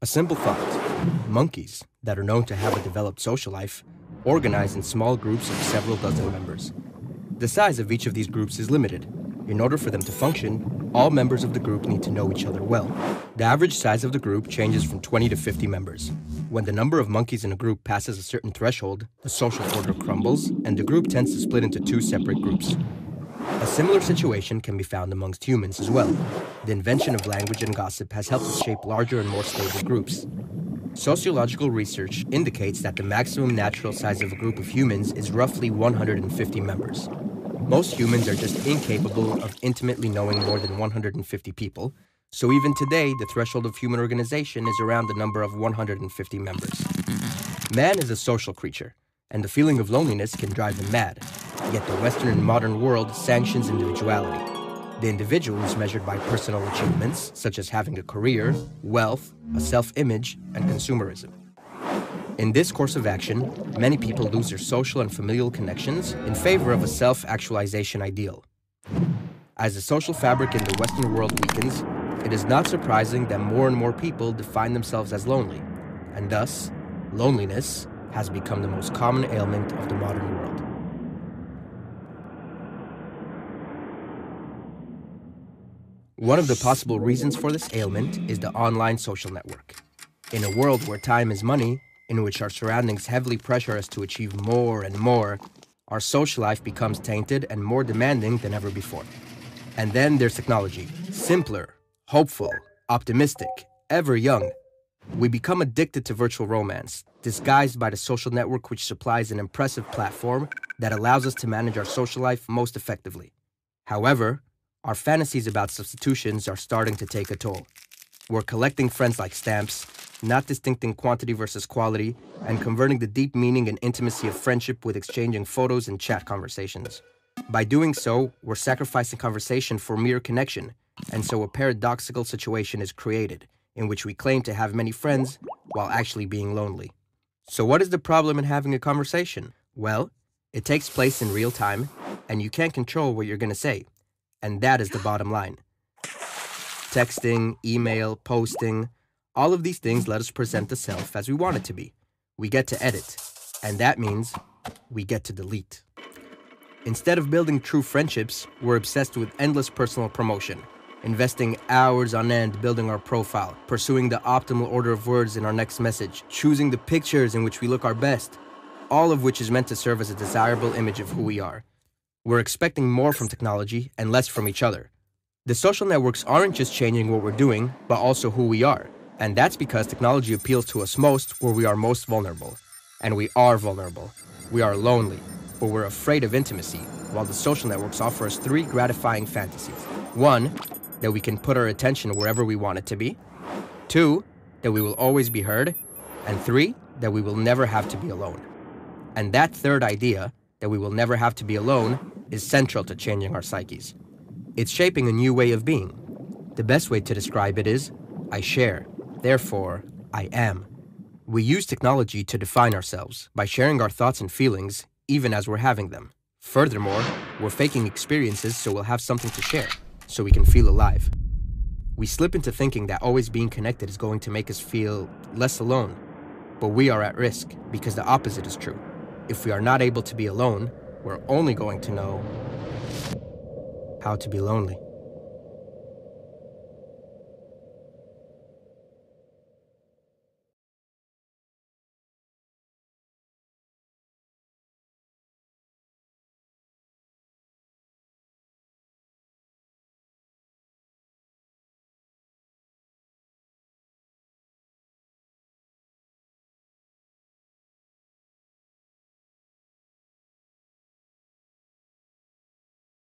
A simple thought. Monkeys, that are known to have a developed social life, organize in small groups of several dozen members. The size of each of these groups is limited. In order for them to function, all members of the group need to know each other well. The average size of the group changes from 20 to 50 members. When the number of monkeys in a group passes a certain threshold, the social order crumbles, and the group tends to split into two separate groups. A similar situation can be found amongst humans as well. The invention of language and gossip has helped us shape larger and more stable groups. Sociological research indicates that the maximum natural size of a group of humans is roughly 150 members. Most humans are just incapable of intimately knowing more than 150 people, so even today the threshold of human organization is around the number of 150 members. Man is a social creature, and the feeling of loneliness can drive him mad. Yet the Western and modern world sanctions individuality. The individual is measured by personal achievements, such as having a career, wealth, a self-image, and consumerism. In this course of action, many people lose their social and familial connections in favor of a self-actualization ideal. As the social fabric in the Western world weakens, it is not surprising that more and more people define themselves as lonely, and thus, loneliness has become the most common ailment of the modern world. One of the possible reasons for this ailment is the online social network. In a world where time is money, in which our surroundings heavily pressure us to achieve more and more, our social life becomes tainted and more demanding than ever before. And then there's technology. Simpler, hopeful, optimistic, ever young. We become addicted to virtual romance, disguised by the social network which supplies an impressive platform that allows us to manage our social life most effectively. However, our fantasies about substitutions are starting to take a toll. We're collecting friends like stamps, not distincting quantity versus quality, and converting the deep meaning and intimacy of friendship with exchanging photos and chat conversations. By doing so, we're sacrificing conversation for mere connection, and so a paradoxical situation is created, in which we claim to have many friends while actually being lonely. So what is the problem in having a conversation? Well, it takes place in real time, and you can't control what you're going to say. And that is the bottom line. Texting, email, posting, all of these things let us present the self as we want it to be. We get to edit, and that means we get to delete. Instead of building true friendships, we're obsessed with endless personal promotion, investing hours on end building our profile, pursuing the optimal order of words in our next message, choosing the pictures in which we look our best, all of which is meant to serve as a desirable image of who we are. We're expecting more from technology and less from each other. The social networks aren't just changing what we're doing, but also who we are. And that's because technology appeals to us most where we are most vulnerable. And we are vulnerable. We are lonely, or we're afraid of intimacy, while the social networks offer us three gratifying fantasies. One, that we can put our attention wherever we want it to be. Two, that we will always be heard. And three, that we will never have to be alone. And that third idea, that we will never have to be alone, is central to changing our psyches. It's shaping a new way of being. The best way to describe it is, I share, therefore, I am. We use technology to define ourselves by sharing our thoughts and feelings, even as we're having them. Furthermore, we're faking experiences so we'll have something to share, so we can feel alive. We slip into thinking that always being connected is going to make us feel less alone. But we are at risk, because the opposite is true. If we are not able to be alone, we're only going to know how to be lonely.